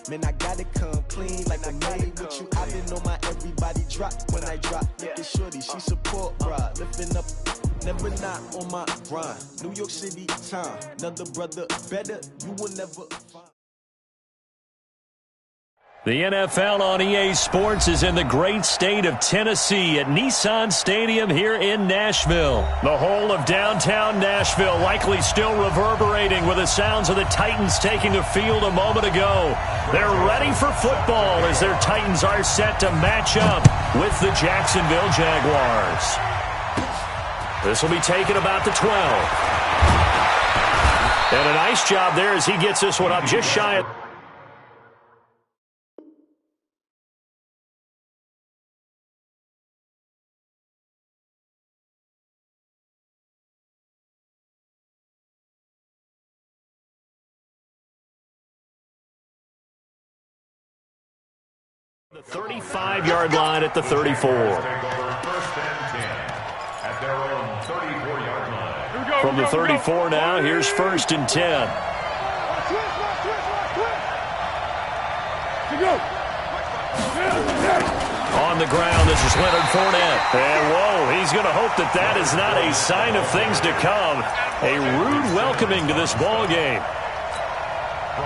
Man, I gotta come clean like I'm made with you. I've been on my everybody drop when I drop. Look at shorty, she support bride. Lifting up, never not on my grind. New York City time, another brother better, you will never find. The NFL on EA Sports is in the great state of Tennessee at Nissan Stadium here in Nashville. The whole of downtown Nashville likely still reverberating with the sounds of the Titans taking the field a moment ago. They're ready for football as their Titans are set to match up with the Jacksonville Jaguars. This will be taken about the 12. And a nice job there as he gets this one up just shy of... The 35-yard line at the 34. From the 34 now, here's 1st and 10. On the ground, this is Leonard Fournette. And whoa, he's going to hope that that is not a sign of things to come. A rude welcoming to this ball game.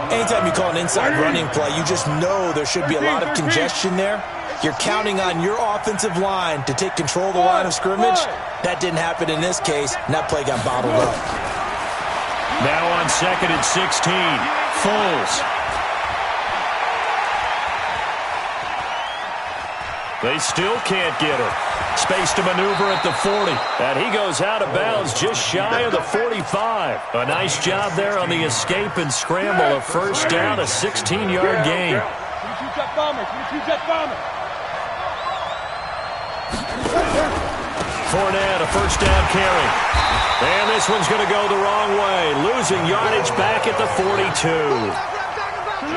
Anytime you call an inside running play, you just know there should be a lot of congestion there. You're counting on your offensive line to take control of the line of scrimmage. That didn't happen in this case, and that play got bottled up. Now on 2nd and 16, Foles. They still can't get her. Space to maneuver at the 40. And he goes out of bounds just shy of the 45. A nice job there on the escape and scramble. A first down, a 16-yard gain. Fournette, a first down carry. And this one's going to go the wrong way. Losing yardage back at the 42.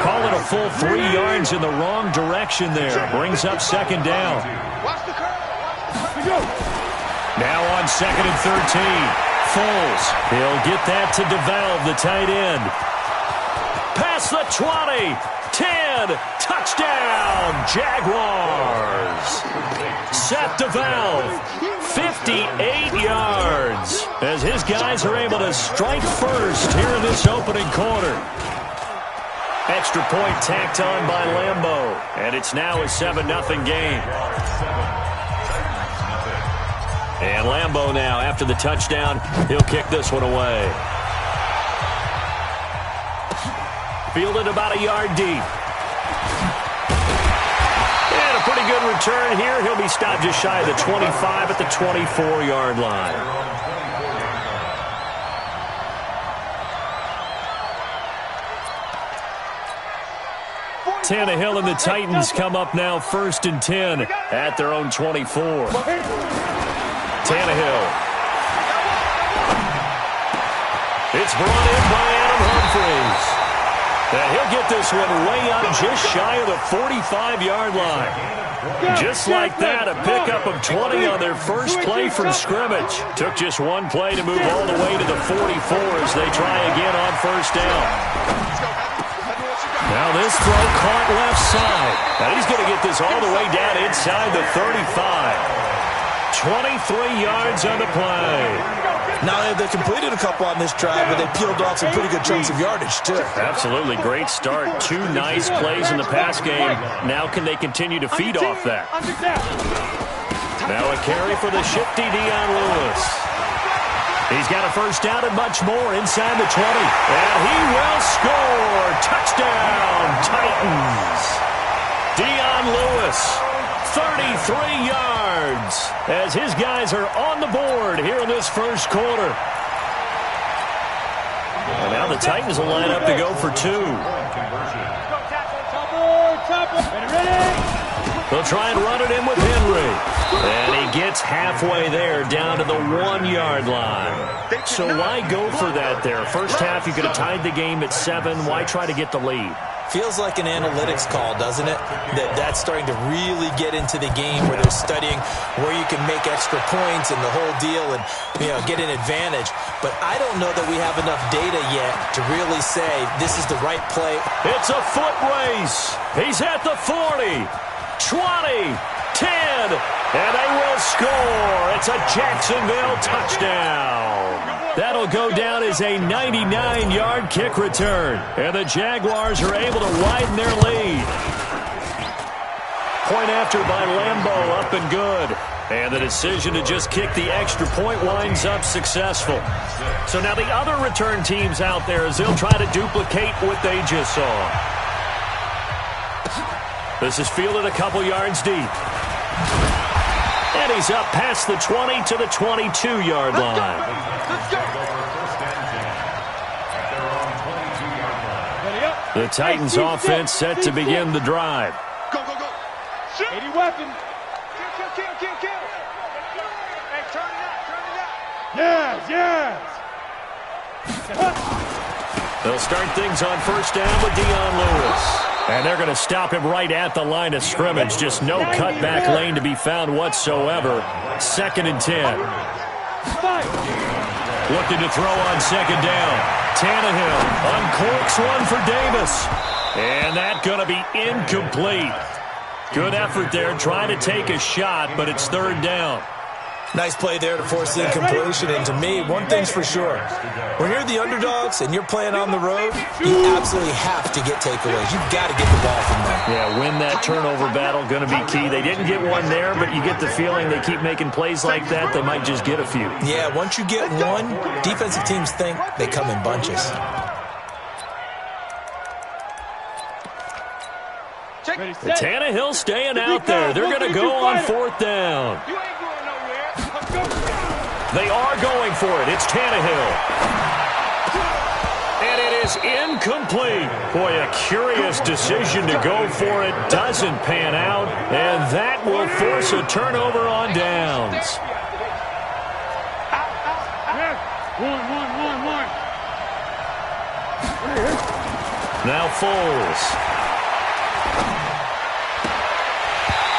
Call it a full 3 yards in the wrong direction there. Brings up 2nd down. Now on 2nd and 13. Foles. He'll get that to DeValve, the tight end. Past the 20. 10. Touchdown, Jaguars. Seth DeValve. 58 yards. As his guys are able to strike first here in this opening quarter. Extra point tacked on by Lambeau. And it's now a 7-0 game. And Lambeau now, after the touchdown, he'll kick this one away. Fielded about a yard deep. And a pretty good return here. He'll be stopped just shy of the 25 at the 24-yard line. Tannehill and the Titans come up now 1st and 10 at their own 24. Tannehill. It's brought in by Adam Humphries. And he'll get this one way up just shy of the 45-yard line. Just like that, a pickup of 20 on their first play from scrimmage. Took just one play to move all the way to the 44 as they try again on 1st down. Now this throw caught left side. Now he's going to get this all the way down inside the 35. 23 yards on the play. Now they completed a couple on this drive, but they peeled off some pretty good chunks of yardage, too. Absolutely great start. 2 nice plays in the pass game. Now can they continue to feed off that? Now a carry for the shifty Dion Lewis. He's got a first down and much more inside the 20. And he will score. Touchdown, Titans. Dion Lewis, 33 yards, as his guys are on the board here in this first quarter. And now the Titans will line up to go for 2. They'll try and run it in with Henry. And he gets halfway there down to the 1-yard line. So why go for that there? First half, you could have tied the game at 7. Why try to get the lead? Feels like an analytics call, doesn't it? That's starting to really get into the game where they're studying where you can make extra points and the whole deal and, get an advantage. But I don't know that we have enough data yet to really say this is the right play. It's a foot race. He's at the 40, 20, 10, and they will score. It's a Jacksonville touchdown. That'll go down as a 99-yard kick return. And the Jaguars are able to widen their lead. Point after by Lambeau, up and good. And the decision to just kick the extra point winds up successful. So now the other return teams out there as they'll try to duplicate what they just saw. This is fielded a couple yards deep. And he's up past the 20 to the 22-yard line. The Titans offense set to begin the drive. Go, go, go. 80 weapon. Kill. Hey, turn it up. Yes. They'll start things on first down with Dion Lewis. And they're going to stop him right at the line of scrimmage. Just no cutback lane to be found whatsoever. 2nd and 10. Looking to throw on 2nd down. Tannehill uncorks one for Davis. And that's going to be incomplete. Good effort there trying to take a shot, but it's 3rd down. Nice play there to force the incompletion. And to me, one thing's for sure. When you're the underdogs and you're playing on the road, you absolutely have to get takeaways. You've got to get the ball from there. Yeah, win that turnover battle, going to be key. They didn't get one there, but you get the feeling they keep making plays like that, they might just get a few. Yeah, once you get one, defensive teams think they come in bunches. The Tannehill staying out there. They're going to go on 4th down. They are going for it. It's Tannehill. And it is incomplete. Boy, a curious decision to go for it. Doesn't pan out. And that will force a turnover on downs. Now Foles.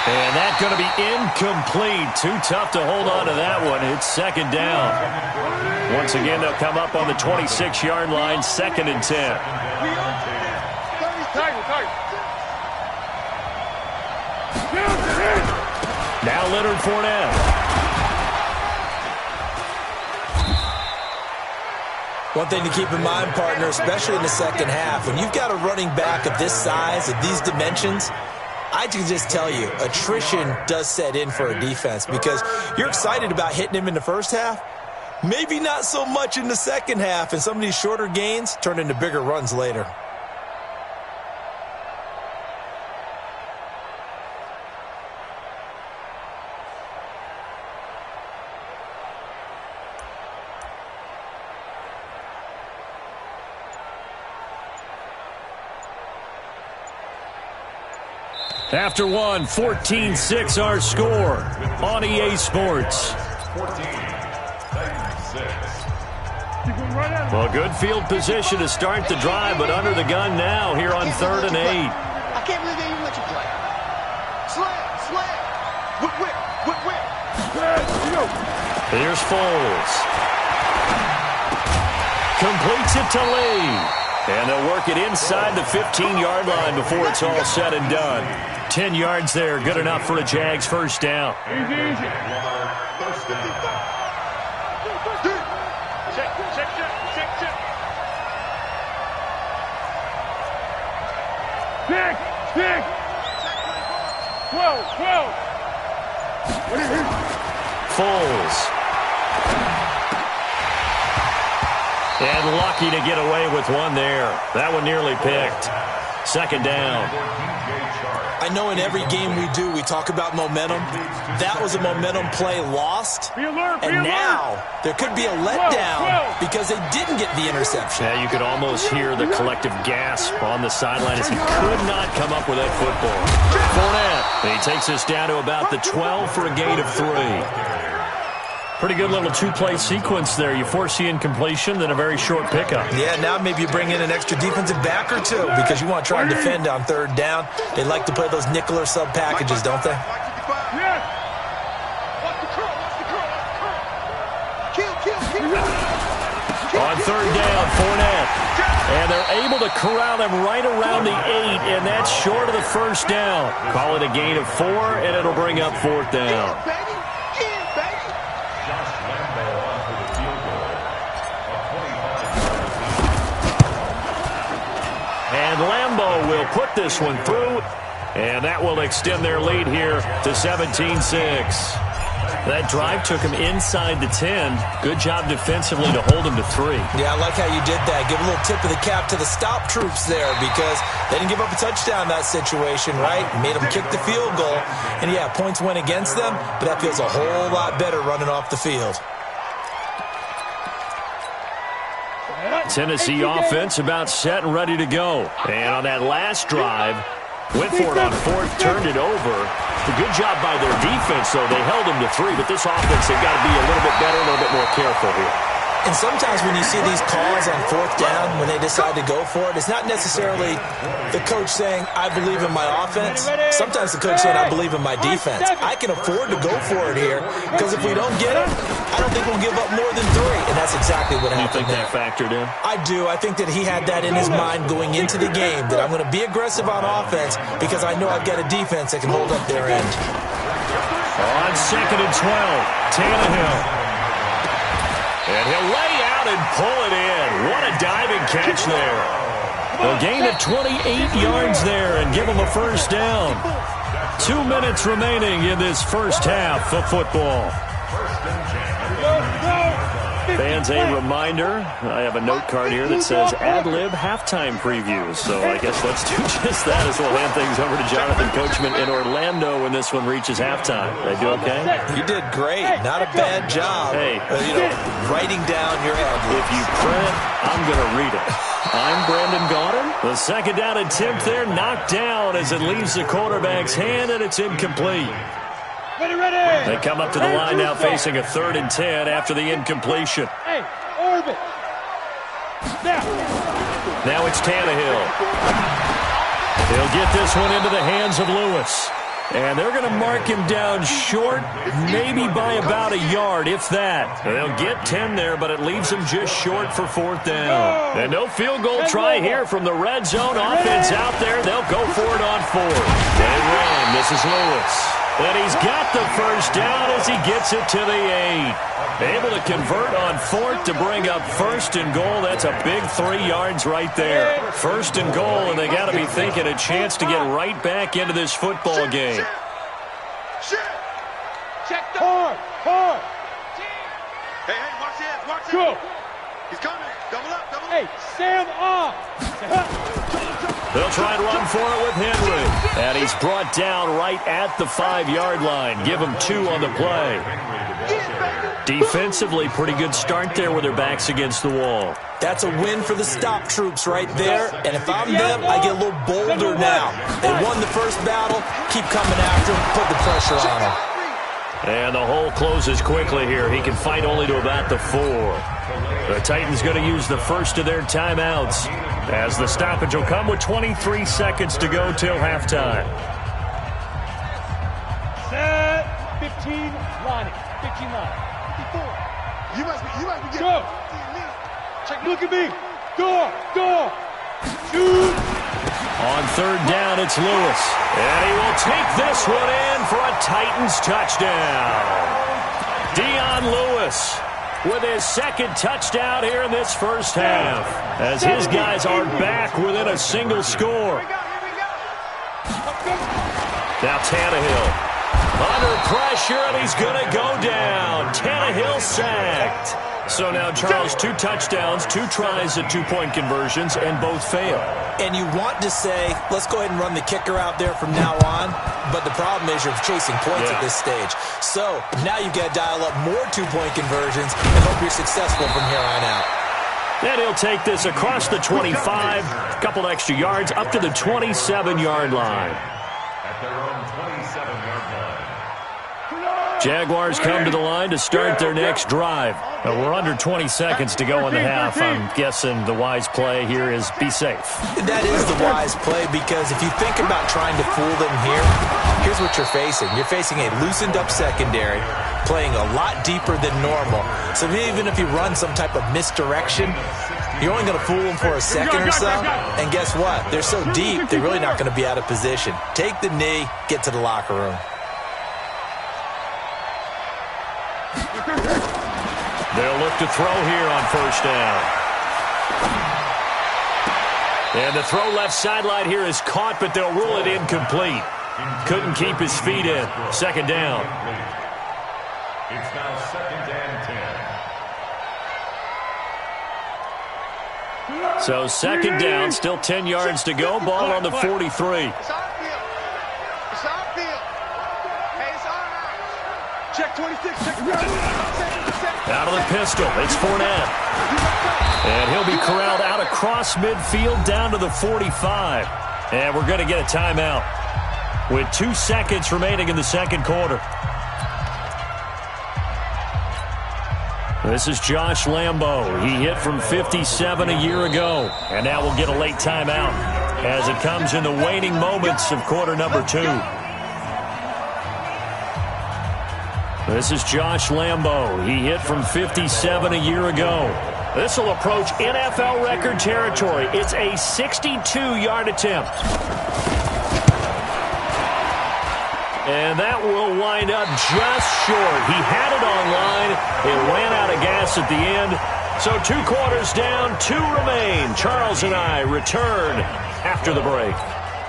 And that's going to be incomplete. Too tough to hold on to that one. It's 2nd down. Once again, they'll come up on the 26-yard line, 2nd and 10. Now Leonard Fournette. One thing to keep in mind, partner, especially in the second half, when you've got a running back of this size, of these dimensions, I can just tell you, attrition does set in for a defense because you're excited about hitting him in the first half. Maybe not so much in the second half, and some of these shorter gains turn into bigger runs later. After one, 14-6 our score on EA Sports. Well, good field position to start the drive, but under the gun now here on 3rd and 8. I can't believe they even let you play. Slam. Whip. Here's Foles. Completes it to Lee. And they'll work it inside the 15-yard line before it's all said and done. 10 yards there, good enough for a Jags first down. Easy. Check. 12. Foles. And lucky to get away with one there. That one nearly picked. 2nd down. I know in every game we do, we talk about momentum. That was a momentum play lost. And now there could be a letdown because they didn't get the interception. Yeah, you could almost hear the collective gasp on the sideline as he could not come up with that football. Fournette. He takes us down to about the 12 for a gain of 3. Pretty good little two-play sequence there. You force the incompletion, then a very short pickup. Yeah, now maybe you bring in an extra defensive back or two because you want to try and defend on third down. They like to play those nickel or sub packages, don't they? On third down, Fournette. And they're able to corral him right around the 8, and that's short of the first down. Call it a gain of 4, and it'll bring up fourth down. And Lambeau will put this one through, and that will extend their lead here to 17-6. That drive took him inside the 10. Good job defensively to hold him to 3. Yeah, I like how you did that. Give a little tip of the cap to the stop troops there because they didn't give up a touchdown in that situation, right? Made them kick the field goal. And, yeah, points went against them, but that feels a whole lot better running off the field. Tennessee offense about set and ready to go. And on that last drive, went for it on fourth, turned it over. A good job by their defense, though. They held them to 3, but this offense, they've got to be a little bit better, a little bit more careful here. And sometimes when you see these calls on fourth down, when they decide to go for it, it's not necessarily the coach saying, I believe in my offense. Sometimes the coach saying, I believe in my defense. I can afford to go for it here because if we don't get it, I don't think we'll give up more than 3. And that's exactly what happened. You think that factored in? I do. I think that he had that in his mind going into the game, that I'm going to be aggressive on offense because I know I've got a defense that can hold up their end. On 2nd and 12, Tannehill. And he'll lay out and pull it in. What a diving catch there. A gain of 28 yards there and give him a first down. 2 minutes remaining in this first half of football. Fans, a reminder, I have a note card here that says ad-lib halftime previews. So I guess let's do just that as we'll hand things over to Jonathan Coachman in Orlando when this one reaches halftime. Did I do okay? You did great. Not a bad job. Hey, writing down your ad-libs. If you print, I'm going to read it. I'm Brandon Gaudin. The second down attempt there knocked down as it leaves the quarterback's hand, and it's incomplete. Ready. They come up to the line now facing a 3rd and 10 after the incompletion. Hey, orbit. Now it's Tannehill. He'll get this one into the hands of Lewis. And they're going to mark him down short, maybe by about a yard, if that. They'll get 10 there, but it leaves them just short for fourth down. And no field goal try here from the red zone offense out there. They'll go for it on 4th. They run. This is Lewis. And he's got the first down as he gets it to the 8. Able to convert on 4th to bring up 1st and goal. That's a big 3 yards right there. 1st and goal, and they got to be thinking a chance to get right back into this football game. Check the hard. Hey, watch this, watch this. Go. He's coming. Double up. Hey, Sam off. They'll try and run for it with Henry. And he's brought down right at the 5-yard line. Give him 2 on the play. Defensively, pretty good start there with their backs against the wall. That's a win for the stop troops right there. And if I'm them, I get a little bolder now. They won the first battle. Keep coming after them. Put the pressure on them. And the hole closes quickly here. He can fight only to about the 4. The Titans going to use the first of their timeouts as the stoppage will come with 23 seconds to go till halftime. Set. 15 line. 54. You must be getting. Go. Look at me. Go. Shoot. On 3rd down, it's Lewis. And he will take this one in for a Titans touchdown. Dion Lewis with his 2nd touchdown here in this first half, as his guys are back within a single score. Now Tannehill under pressure, and he's going to go down. Tannehill sacked. So now, Charles, 2 touchdowns, 2 tries at 2-point conversions, and both fail. And you want to say, let's go ahead and run the kicker out there from now on, but the problem is you're chasing points at this stage. So now you've got to dial up more 2-point conversions and hope you're successful from here on out. And he'll take this across the 25, a couple extra yards, up to the 27-yard line. At their own 27-yard line. Jaguars come to the line to start their next drive. We're under 20 seconds to go in the half. I'm guessing the wise play here is be safe. That is the wise play, because if you think about trying to fool them here, here's what you're facing. You're facing a loosened-up secondary, playing a lot deeper than normal. So even if you run some type of misdirection, you're only going to fool them for a second or so. And guess what? They're so deep, they're really not going to be out of position. Take the knee, get to the locker room. They'll look to throw here on first down. And the throw left sideline here is caught, but they'll rule it incomplete. Couldn't keep his feet in. Second down. It's now second and 10. So second down, still 10 yards to go. Ball on the 43. It's our field. It's our field. Hey, it's our house. Check 26. Check. Out of the pistol, it's Fournette. And he'll be corralled out across midfield down to the 45. And we're going to get a timeout with 2 seconds remaining in the second quarter. This is Josh Lambo. He hit from 57 a year ago. And now we'll get a late timeout as it comes in the waning moments of quarter number 2. This is Josh Lambo. He hit from 57 a year ago. This will approach NFL record territory. It's a 62-yard attempt. And that will wind up just short. He had it on line. It ran out of gas at the end. So 2 quarters down, 2 remain. Charles and I return after the break.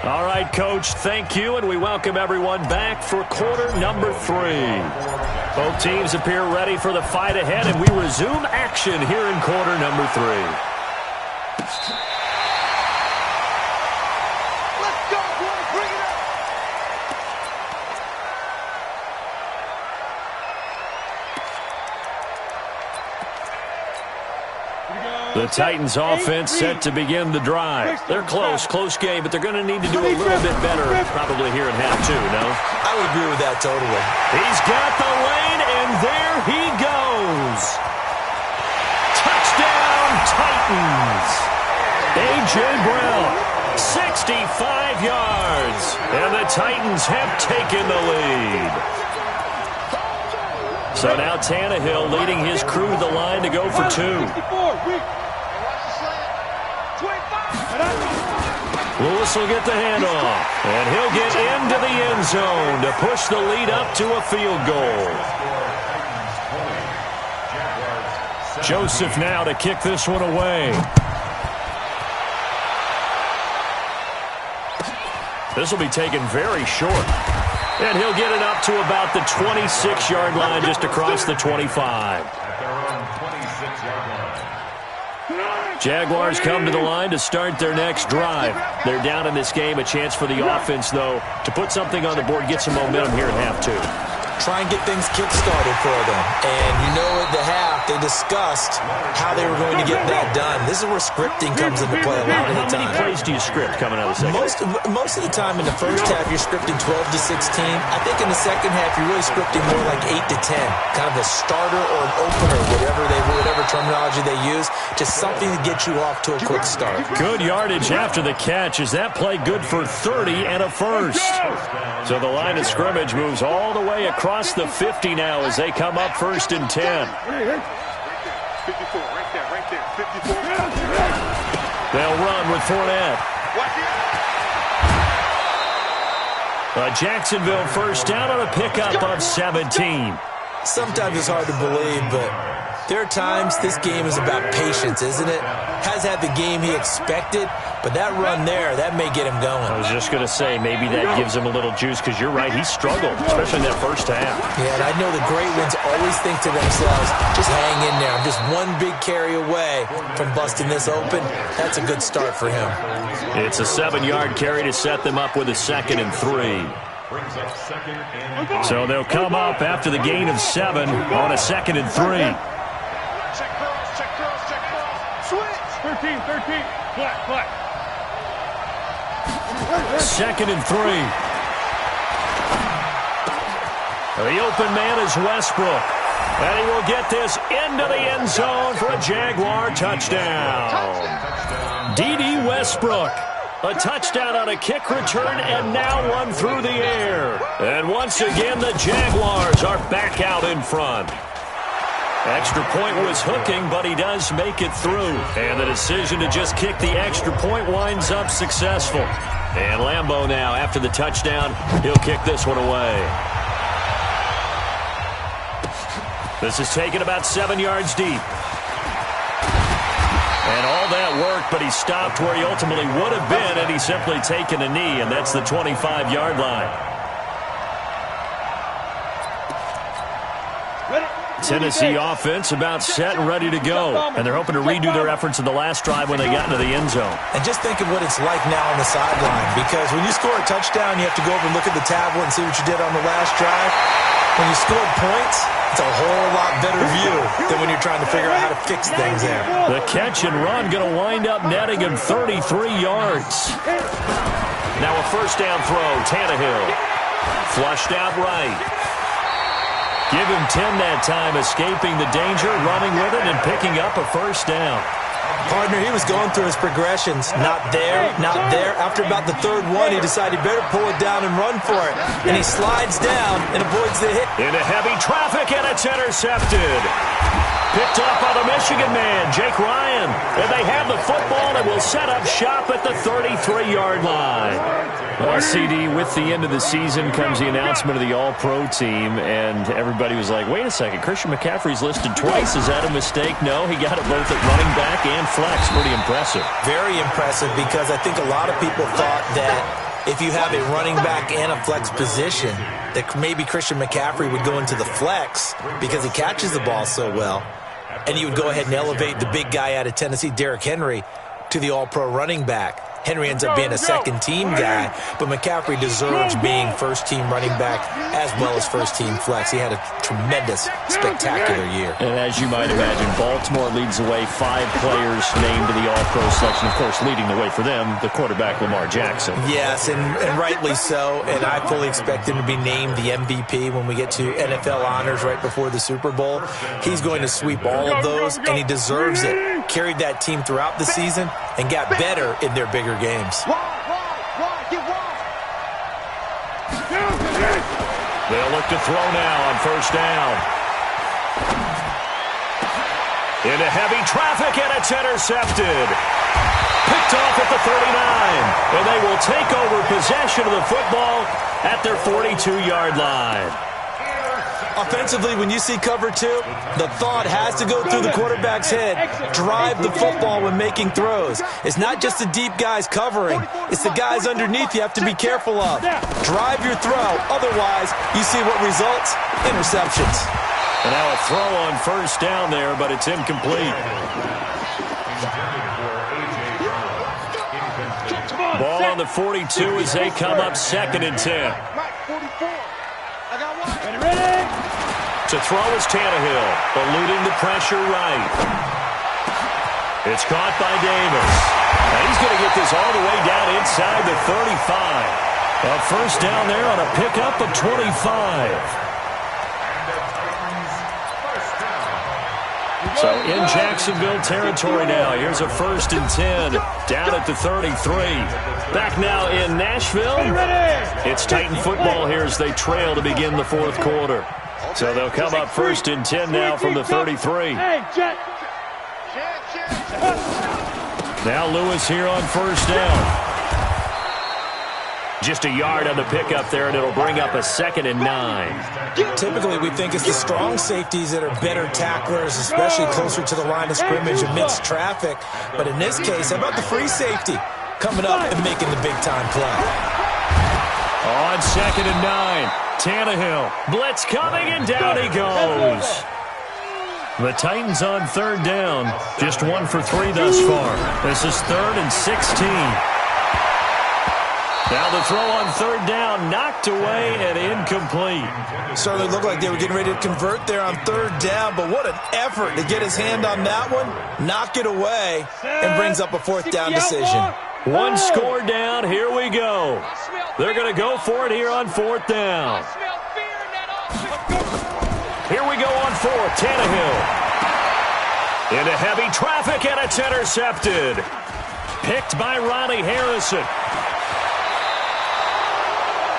All right, Coach, thank you, and we welcome everyone back for quarter number 3. Both teams appear ready for the fight ahead, and we resume action here in quarter number 3. Let's go, boys. Bring it up. The Titans offense set to begin the drive. They're close game, but they're going to need to do a little bit better probably here in half 2, no? I would agree with that totally. He's got the lane, and there he goes. Touchdown, Titans. A.J. Brown, 65 yards, and the Titans have taken the lead. So now Tannehill leading his crew to the line to go for 2. Lewis will get the handoff, and he'll get into the end zone to push the lead up to a field goal. Joseph now to kick this one away. This will be taken very short. And he'll get it up to about the 26-yard line just across the 25. Jaguars come to the line to start their next drive. They're down in this game. A chance for the offense, though, to put something on the board, get some momentum here in half 2. Try and get things kick-started for them. And you know at the half, they discussed how they were going to get that done. This is where scripting comes into play a lot of the time. How many plays do you script coming out of the second? Most of the time in the first half, you're scripting 12 to 16. I think in the second half, you're really scripting more like 8 to 10. Kind of a starter or an opener, whatever terminology they use. Just something to get you off to a quick start. Good yardage after the catch. Is that play good for 30 and a first? So the line of scrimmage moves all the way across the 50 now as they come up first and 10. 54, right there, 54. They'll run with Fournette. A Jacksonville first down on a pickup of 17. Sometimes it's hard to believe, but there are times this game is about patience, isn't it? Has had the game he expected, but that run there, that may get him going. I was just going to say, maybe that gives him a little juice, because you're right, he struggled, especially in that first half. Yeah, and I know the great ones always think to themselves, just hang in there. I'm just one big carry away from busting this open. That's a good start for him. It's a 7-yard carry to set them up with a 2nd and 3. So they'll come up after the gain of 7 on a 2nd and 3. Check cross. Switch. 13. Flat. 2nd and 3. The open man is Westbrook. And he will get this into the end zone for a Jaguar touchdown. D.D. Westbrook. A touchdown on a kick return and now one through the air. And once again, the Jaguars are back out in front. Extra point was hooking, but he does make it through. And the decision to just kick the extra point winds up successful. And Lambeau now, after the touchdown, he'll kick this one away. This is taken about 7 yards deep. And all that work, but he stopped where he ultimately would have been, and he's simply taken a knee, and that's the 25-yard line. Tennessee offense about set and ready to go. And they're hoping to redo their efforts in the last drive when they got into the end zone. And just think of what it's like now on the sideline, because when you score a touchdown, you have to go over and look at the tablet and see what you did on the last drive. When you scored points, it's a whole lot better view than when you're trying to figure out how to fix things there. The catch and run going to wind up netting him 33 yards. Now a first down throw, Tannehill. Flushed out right. Give him 10 that time, escaping the danger, running with it, and picking up a first down. Partner, he was going through his progressions. Not there, not there. After about the third one, he decided he better pull it down and run for it. And he slides down and avoids the hit. Into heavy traffic, and it's intercepted. Picked up by the Michigan man, Jake Ryan. And they have the football and will set up shop at the 33-yard line. Well, CD, with the end of the season comes the announcement of the All-Pro team, and everybody was like, wait a second, Christian McCaffrey's listed twice. Is that a mistake? No, he got it both at running back and flex. Pretty impressive. Very impressive, because I think a lot of people thought that if you have a running back and a flex position, that maybe Christian McCaffrey would go into the flex because he catches the ball so well, and you would go ahead and elevate the big guy out of Tennessee, Derrick Henry, to the All-Pro running back. Henry ends up being a second-team guy, but McCaffrey deserves being first-team running back as well as first-team flex. He had a tremendous, spectacular year. And as you might imagine, Baltimore leads the way. 5 players named to the All-Pro selection. Of course, leading the way for them, the quarterback Lamar Jackson. Yes, and rightly so, and I fully expect him to be named the MVP when we get to NFL honors right before the Super Bowl. He's going to sweep all of those, and he deserves it. Carried that team throughout the season and got better in their bigger games. They'll look to throw now on first down. Into heavy traffic, and it's intercepted. Picked off at the 39. And they will take over possession of the football at their 42-yard line. Offensively, when you see cover 2, the thought has to go through the quarterback's head. Drive the football when making throws. It's not just the deep guys covering. It's the guys underneath you have to be careful of. Drive your throw. Otherwise, you see what results? Interceptions. And now a throw on first down there, but it's incomplete. Ball on the 42 as they come up 2nd and 10. To throw is Tannehill, eluding the pressure right. It's caught by Davis. And he's going to get this all the way down inside the 35. A first down there on a pickup of 25. So in Jacksonville territory now. Here's a 1st and 10 down at the 33. Back now in Nashville. It's Titan football here as they trail to begin the 4th quarter. So they'll come up 1st and 10 now from the 33. Now Lewis here on first down. Just a yard on the pickup there, and it'll bring up a 2nd and 9. Typically, we think it's the strong safeties that are better tacklers, especially closer to the line of scrimmage amidst traffic. But in this case, how about the free safety coming up and making the big-time play? On 2nd and 9, Tannehill. Blitz coming, and down he goes. The Titans on 3rd down. Just 1 for 3 thus far. This is 3rd and 16. Now the throw on 3rd down, knocked away and incomplete. Certainly looked like they were getting ready to convert there on 3rd down, but what an effort to get his hand on that one, knock it away, and brings up a 4th down decision. 1 score down, here we go. They're going to go for it here on 4th down. forth. Tannehill into heavy traffic, and it's intercepted. Picked by Ronnie Harrison.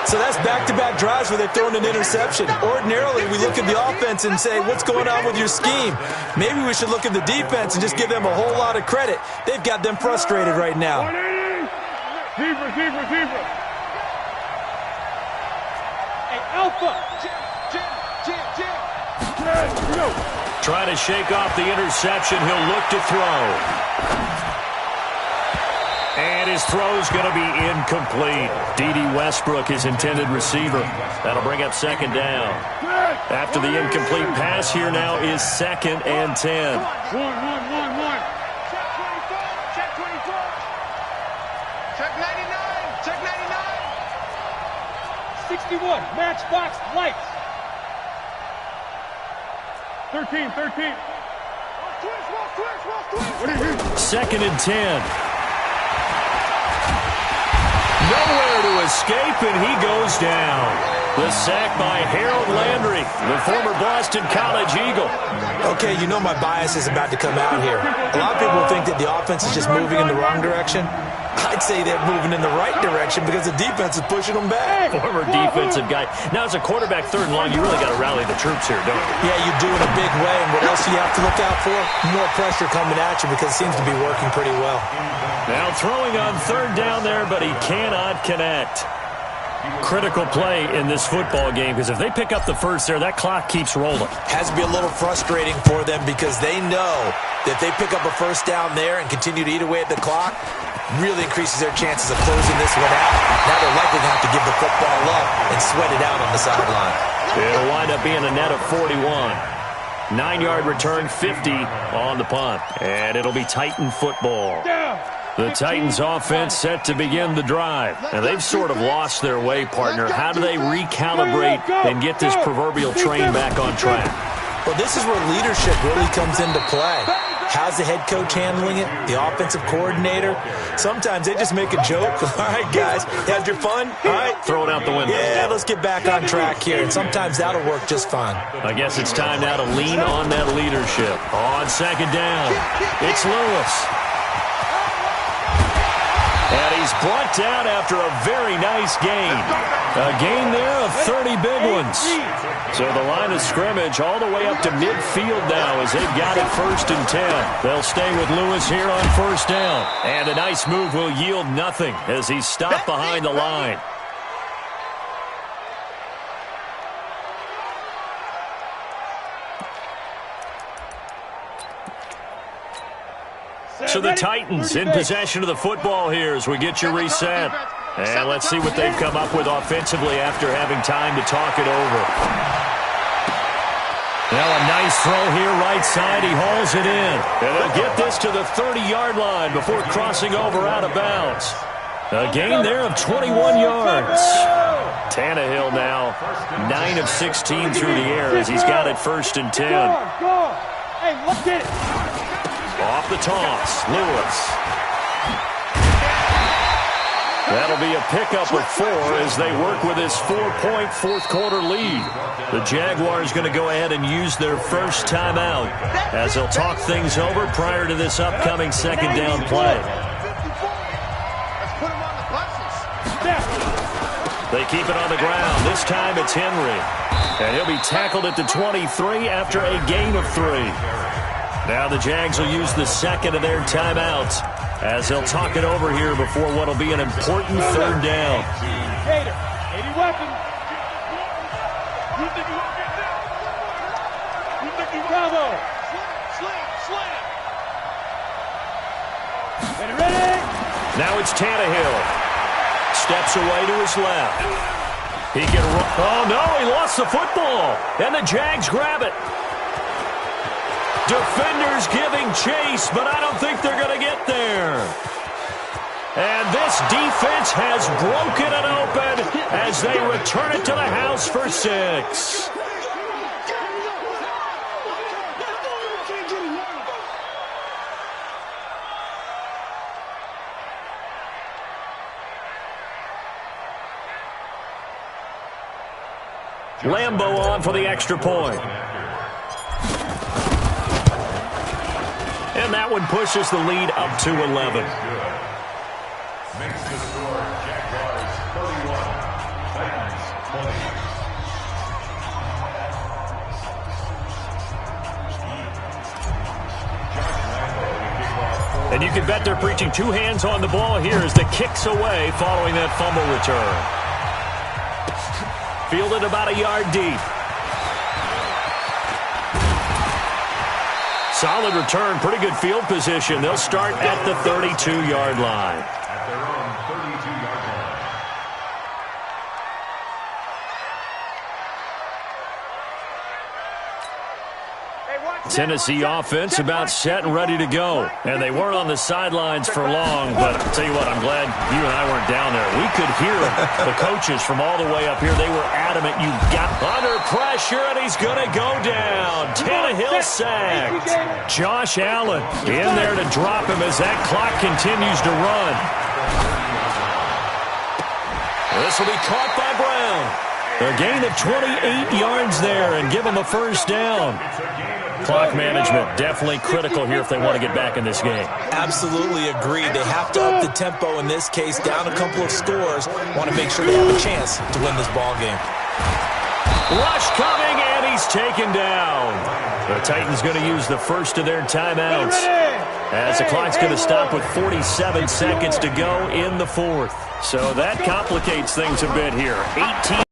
So that's back-to-back drives where they've thrown an interception. Ordinarily, we look at the offense and say, what's going on with your scheme? Maybe we should look at the defense and just give them a whole lot of credit. They've got them frustrated right now. Zebra. Hey, Alpha. Jim. Trying to shake off the interception. He'll look to throw. And his throw's going to be incomplete. D.D. Westbrook, his intended receiver. That'll bring up second down. After the incomplete pass, here now is 2nd and 10. One. Check 24. Check 99. Check 99. 61. Matchbox lights. 13. Twist. 2nd and 10. Nowhere to escape, and he goes down. The sack by Harold Landry, the former Boston College Eagle. Okay, you know my bias is about to come out here. A lot of people think that the offense is just moving in the wrong direction. I'd say they're moving in the right direction because the defense is pushing them back. Former defensive guy. Now, as a quarterback, 3rd and long, you really got to rally the troops here, don't you? Yeah, you do in a big way. And what else do you have to look out for? More pressure coming at you because it seems to be working pretty well. Now throwing on 3rd down there, but he cannot connect. Critical play in this football game because if they pick up the first there, that clock keeps rolling. Has to be a little frustrating for them because they know that if they pick up a 1st down there and continue to eat away at the clock, really increases their chances of closing this one out. Now they're likely going to have to give the football up and sweat it out on the sideline. It'll wind up being a net of 41. 9-yard return, 50 on the punt. And it'll be Titan football. The Titans offense set to begin the drive. And they've sort of lost their way, partner. How do they recalibrate and get this proverbial train back on track? Well, this is where leadership really comes into play. How's the head coach handling it? The offensive coordinator? Sometimes they just make a joke. All right, guys, you had your fun? All right. Throw it out the window. Yeah, let's get back on track here. And sometimes that'll work just fine. I guess it's time now to lean on that leadership. On 2nd down, it's Lewis. And he's brought down after a very nice gain. A gain there of 30 big ones. So the line of scrimmage all the way up to midfield now as they've got it 1st and 10. They'll stay with Lewis here on 1st down. And a nice move will yield nothing as he's stopped behind the line. So the Titans in possession of the football here as we get you reset. And let's see what they've come up with offensively after having time to talk it over. Now a nice throw here right side. He hauls it in. And they'll get this to the 30-yard line before crossing over out of bounds. A gain there of 21 yards. Tannehill now 9 of 16 through the air as he's got it 1st and 10. Hey, look at it. Off the toss, Lewis. That'll be a pickup of 4 as they work with his 4-point 4th-quarter lead. The Jaguars going to go ahead and use their first timeout as they'll talk things over prior to this upcoming 2nd down play. They keep it on the ground. This time it's Henry. And he'll be tackled at the 23 after a gain of 3. Now the Jags will use the 2nd of their timeouts as they'll talk it over here before what will be an important 3rd down. Hater, 80 weapons. You think you won't get that? You think you Bravo. Slam. Ready? Now it's Tannehill. Steps away to his left. He can run. Oh, no, he lost the football. And the Jags grab it. Defenders giving chase, but I don't think they're going to get there. And this defense has broken it open as they return it to the house for 6. Lambeau on for the extra point. And that one pushes the lead up to 11. Makes the score Jaguars 31, Titans 20. And you can bet they're preaching two hands on the ball here as the kick's away following that fumble return. Fielded about a yard deep. Solid return, pretty good field position. They'll start at the 32-yard line. At their own 32-yard line. Tennessee offense about set and ready to go. And they weren't on the sidelines for long, but I'll tell you what, I'm glad you and I weren't down there. We could hear the coaches from all the way up here. They were adamant. You got under pressure, and he's going to go down. Tannehill sacked. Josh Allen in there to drop him as that clock continues to run. This will be caught by Brown. A gain of 28 yards there and give him a first down. Clock management definitely critical here if they want to get back in this game. Absolutely agreed. They have to up the tempo in this case, down a couple of scores. Want to make sure they have a chance to win this ball game. Rush coming, and he's taken down. The Titans going to use the first of their timeouts as the clock's going to stop with 47 seconds to go in the fourth. So that complicates things a bit here. 18.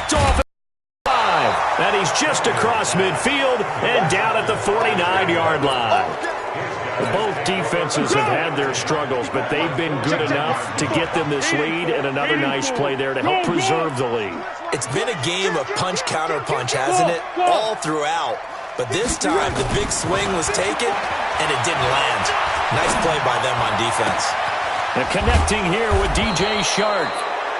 Off at 5, and he's just across midfield and down at the 49-yard line. Both defenses have had their struggles, but they've been good enough to get them this lead, and another nice play there to help preserve the lead. It's been a game of punch-counter-punch, hasn't it? All throughout. But this time, the big swing was taken, and it didn't land. Nice play by them on defense. And connecting here with DJ Shark.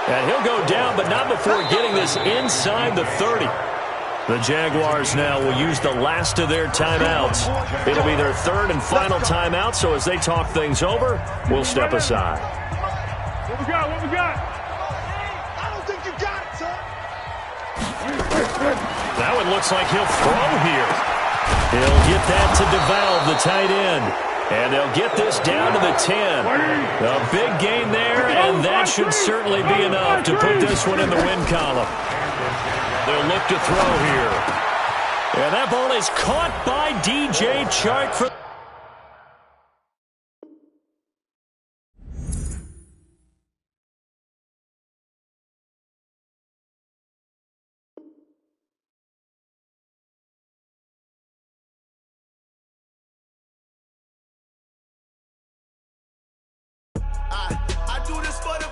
And he'll go down, but not before getting this inside the 30. The Jaguars now will use the last of their timeouts. It'll be their third and final timeout, so as they talk things over, we'll step aside. What we got? What we got? I don't think you got it, son. That one looks like he'll throw here. He'll get that to DeValve, the tight end. And they'll get this down to the 10. A big gain there, and that should certainly be enough to put this one in the win column. They'll look to throw here. And that ball is caught by DJ Chark for... I do this for the